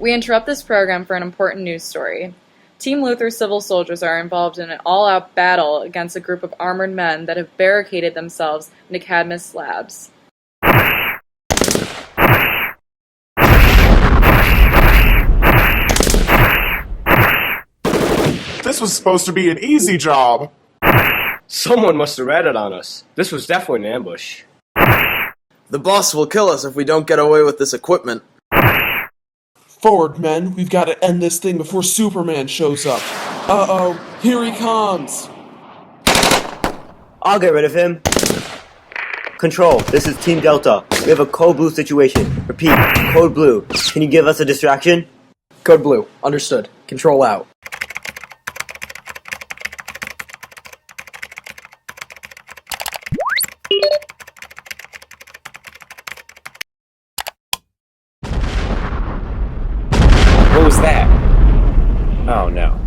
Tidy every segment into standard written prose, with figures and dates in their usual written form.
We interrupt this program for an important news story. Team Luthor civil soldiers are involved in an all-out battle against a group of armored men that have barricaded themselves into Cadmus Labs. This was supposed to be an easy job. Someone must have ratted on us. This was definitely an ambush. The boss will kill us if we don't get away with this equipment. Forward, men. We've got to end this thing before Superman shows up. Uh-oh, here he comes. I'll get rid of him. Control, this is Team Delta. We have a Code Blue situation. Repeat, Code Blue. Can you give us a distraction? Code Blue. Understood. Control out. What was that? Oh no.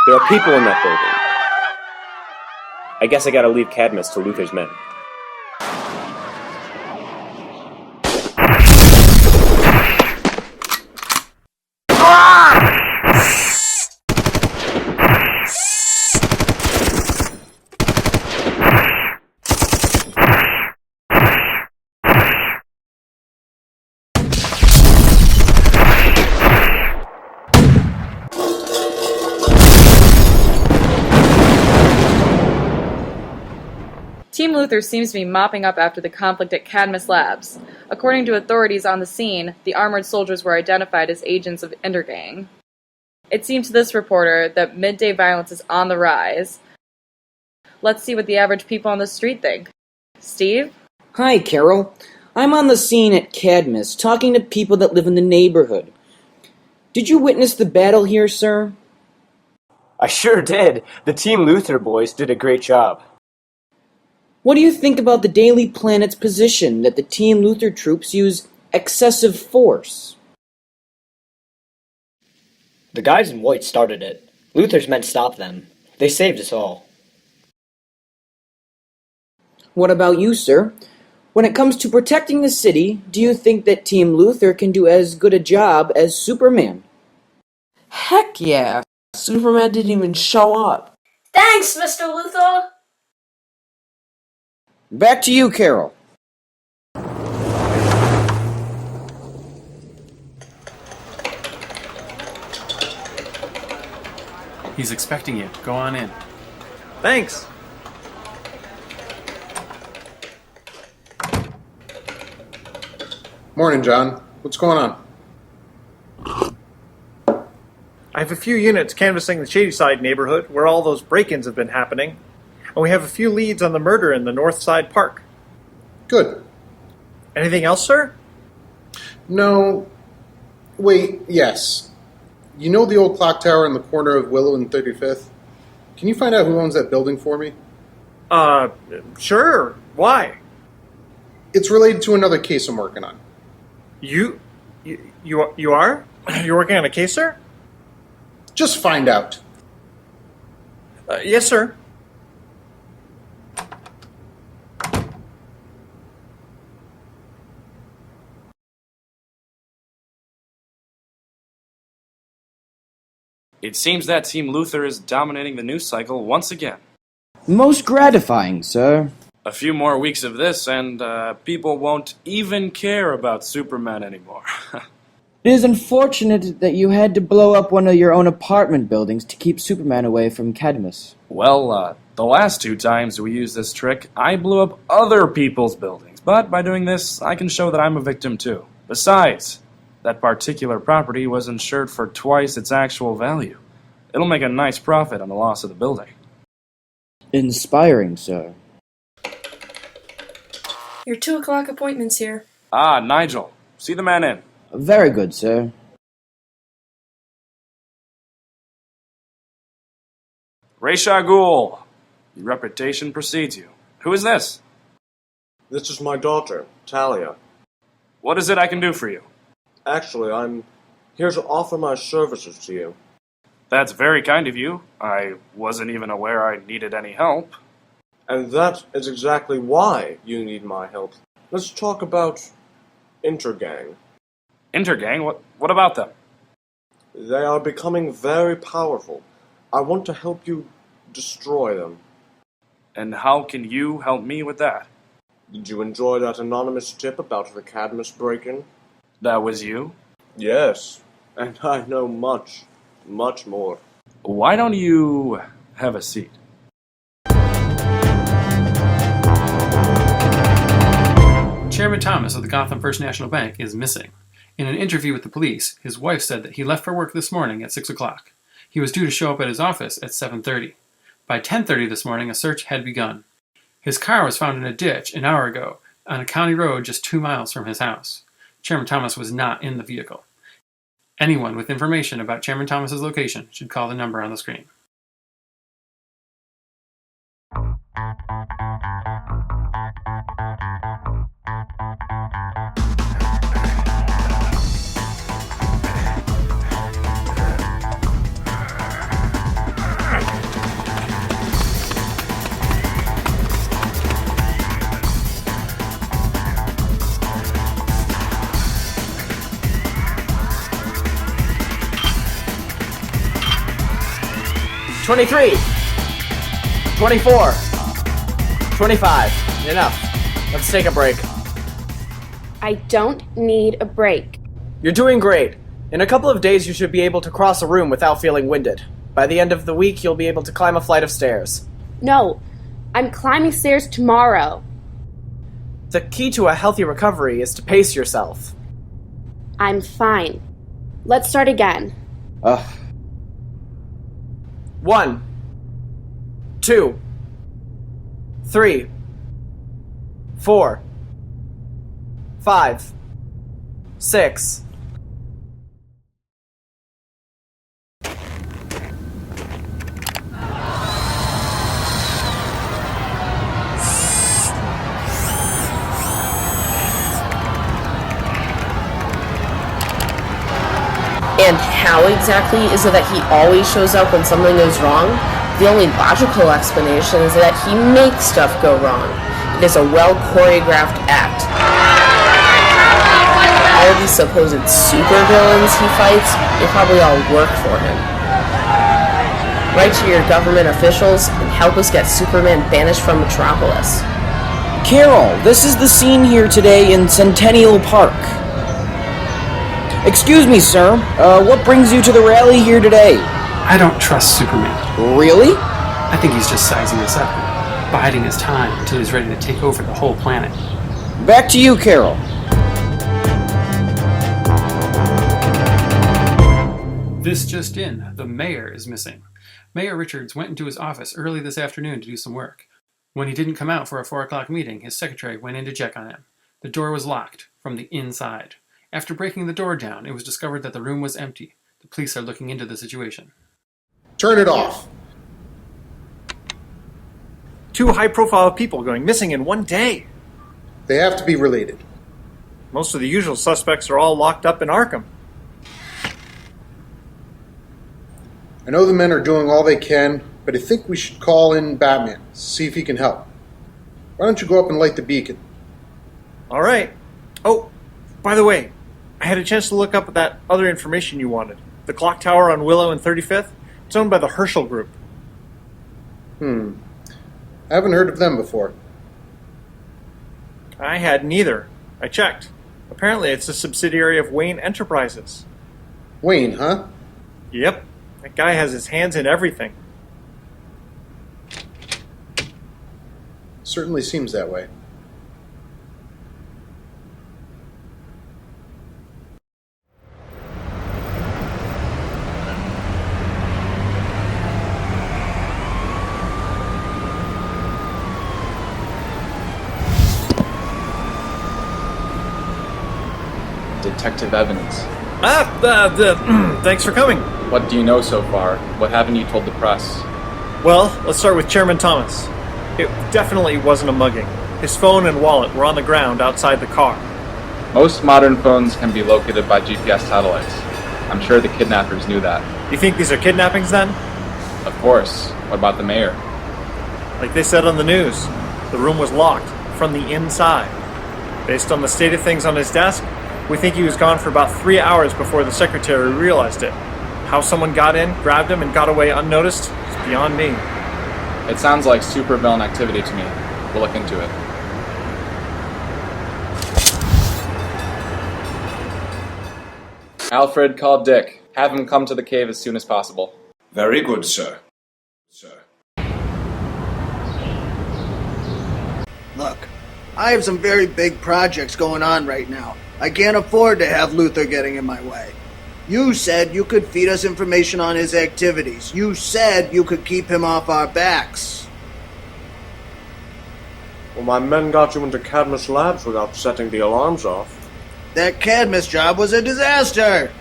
There are people in that building. I guess I gotta leave Cadmus to Luthor's men. Team Luthor seems to be mopping up after the conflict at Cadmus Labs. According to authorities on the scene, the armored soldiers were identified as agents of Intergang. It seemed to this reporter that midday violence is on the rise. Let's see what the average people on the street think. Steve? Hi, Carol. I'm on the scene at Cadmus, talking to people that live in the neighborhood. Did you witness the battle here, sir? I sure did. The Team Luthor boys did a great job. What do you think about the Daily Planet's position that the Team Luthor troops use excessive force? The guys in white started it. Luthor's men stopped them. They saved us all. What about you, sir? When it comes to protecting the city, do you think that Team Luthor can do as good a job as Superman? Heck yeah! Superman didn't even show up. Thanks, Mr. Luthor! Back to you, Carol. He's expecting you. Go on in. Thanks. Morning, John. What's going on? I have a few units canvassing the Shadyside neighborhood where all those break-ins have been happening, and we have a few leads on the murder in the North Side Park. Good. Anything else, sir? No. Wait, yes. You know the old clock tower in the corner of Willow and 35th? Can you find out who owns that building for me? Sure. Why? It's related to another case I'm working on. You are? You're working on a case, sir? Just find out. Yes, sir. It seems that Team Luthor is dominating the news cycle once again. Most gratifying, sir. A few more weeks of this, and people won't even care about Superman anymore. It is unfortunate that you had to blow up one of your own apartment buildings to keep Superman away from Cadmus. Well, the last 2 times we used this trick, I blew up other people's buildings. But by doing this, I can show that I'm a victim too. Besides, that particular property was insured for twice its actual value. It'll make a nice profit on the loss of the building. Inspiring, sir. Your 2 o'clock appointment's here. Ah, Nigel. See the man in. Very good, sir. Ra's al Ghul. Your reputation precedes you. Who is this? This is my daughter, Talia. What is it I can do for you? Actually, I'm here to offer my services to you. That's very kind of you. I wasn't even aware I needed any help. And that is exactly why you need my help. Let's talk about Intergang. Intergang? What about them? They are becoming very powerful. I want to help you destroy them. And how can you help me with that? Did you enjoy that anonymous tip about the Cadmus break-in? That was you? Yes, and I know much, much more. Why don't you have a seat? Chairman Thomas of the Gotham First National Bank is missing. In an interview with the police, his wife said that he left for work this morning at 6 o'clock. He was due to show up at his office at 7:30. By 10:30 this morning, a search had begun. His car was found in a ditch an hour ago on a county road just 2 miles from his house. Chairman Thomas was not in the vehicle. Anyone with information about Chairman Thomas's location should call the number on the screen. "23, 24, 25. Enough. Let's take a break. I don't need a break. You're doing great. In a couple of days, you should be able to cross a room without feeling winded. By the end of the week, you'll be able to climb a flight of stairs. No, I'm climbing stairs tomorrow. The key to a healthy recovery is to pace yourself. I'm fine. Let's start again. 1, 2, 3, 4, 5, 6. And how exactly is it that he always shows up when something goes wrong? The only logical explanation is that he makes stuff go wrong. It is a well-choreographed act. All of these supposed supervillains he fights, they probably all work for him. Write to your government officials and help us get Superman banished from Metropolis. Carol, this is the scene here today in Centennial Park. Excuse me, sir. What brings you to the rally here today? I don't trust Superman. Really? I think he's just sizing us up, biding his time until he's ready to take over the whole planet. Back to you, Carol. This just in, the mayor is missing. Mayor Richards went into his office early this afternoon to do some work. When he didn't come out for a 4 o'clock meeting, his secretary went in to check on him. The door was locked from the inside. After breaking the door down, it was discovered that the room was empty. The police are looking into the situation. Turn it off. 2 high-profile people going missing in one day. They have to be related. Most of the usual suspects are all locked up in Arkham. I know the men are doing all they can, but I think we should call in Batman, see if he can help. Why don't you go up and light the beacon? All right. Oh, by the way, I had a chance to look up that other information you wanted. The clock tower on Willow and 35th. It's owned by the Herschel Group. I haven't heard of them before. I hadn't either. I checked. Apparently it's a subsidiary of Wayne Enterprises. Wayne, huh? Yep. That guy has his hands in everything. Certainly seems that way. Detective Evans. Thanks for coming. What do you know so far? What haven't you told the press? Well, let's start with Chairman Thomas. It definitely wasn't a mugging. His phone and wallet were on the ground outside the car. Most modern phones can be located by GPS satellites. I'm sure the kidnappers knew that. You think these are kidnappings then? Of course. What about the mayor? Like they said on the news, the room was locked from the inside. Based on the state of things on his desk, We think he was gone for about 3 hours before the secretary realized it. How someone got in, grabbed him, and got away unnoticed is beyond me. It sounds like supervillain activity to me. We'll look into it. Alfred, call Dick. Have him come to the cave as soon as possible. Very good, sir. Look, I have some very big projects going on right now. I can't afford to have Luther getting in my way. You said you could feed us information on his activities. You said you could keep him off our backs. Well, my men got you into Cadmus Labs without setting the alarms off. That Cadmus job was a disaster.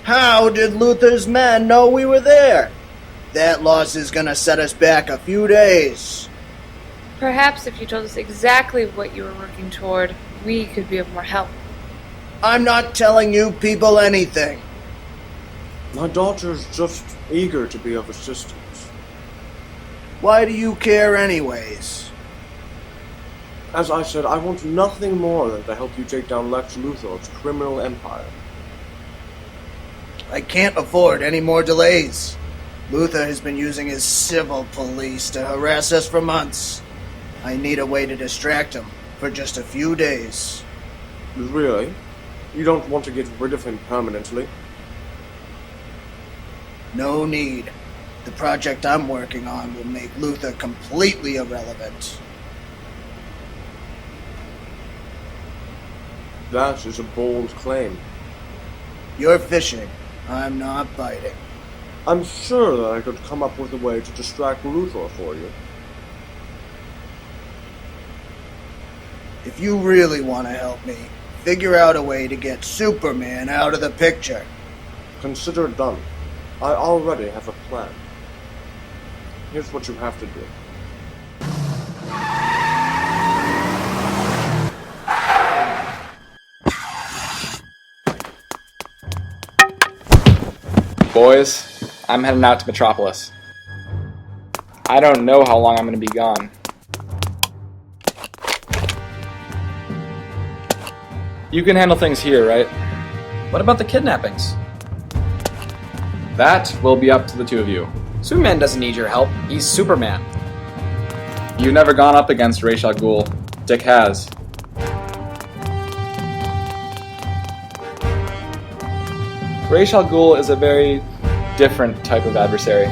How did Luther's men know we were there? That loss is gonna set us back a few days. Perhaps if you told us exactly what you were working toward, we could be of more help. I'm not telling you people anything. My daughter's just eager to be of assistance. Why do you care anyways? As I said, I want nothing more than to help you take down Lex Luthor's criminal empire. I can't afford any more delays. Luther has been using his civil police to harass us for months. I need a way to distract him for just a few days. Really? You don't want to get rid of him permanently? No need. The project I'm working on will make Luther completely irrelevant. That is a bold claim. You're fishing. I'm not biting. I'm sure that I could come up with a way to distract Luthor for you. If you really want to help me, figure out a way to get Superman out of the picture. Consider it done. I already have a plan. Here's what you have to do. Boys, I'm heading out to Metropolis. I don't know how long I'm going to be gone. You can handle things here, right? What about the kidnappings? That will be up to the two of you. Superman doesn't need your help. He's Superman. You've never gone up against Ra's al Ghul. Dick has. Ra's al Ghul is a very different type of adversary.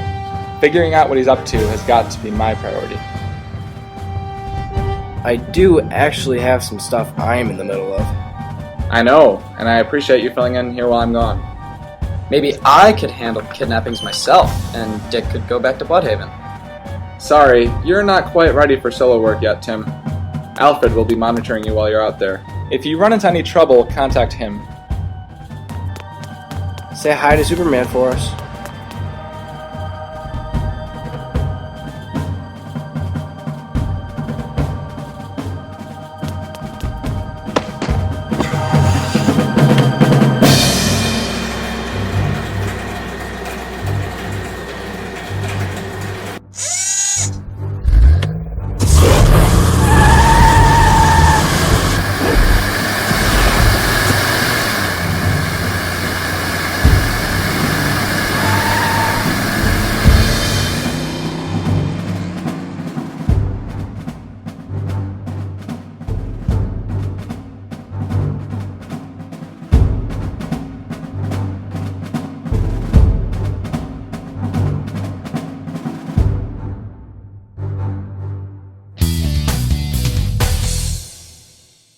Figuring out what he's up to has got to be my priority. I do actually have some stuff I'm in the middle of. I know, and I appreciate you filling in here while I'm gone. Maybe I could handle kidnappings myself, and Dick could go back to Bloodhaven. Sorry, you're not quite ready for solo work yet, Tim. Alfred will be monitoring you while you're out there. If you run into any trouble, contact him. Say hi to Superman for us.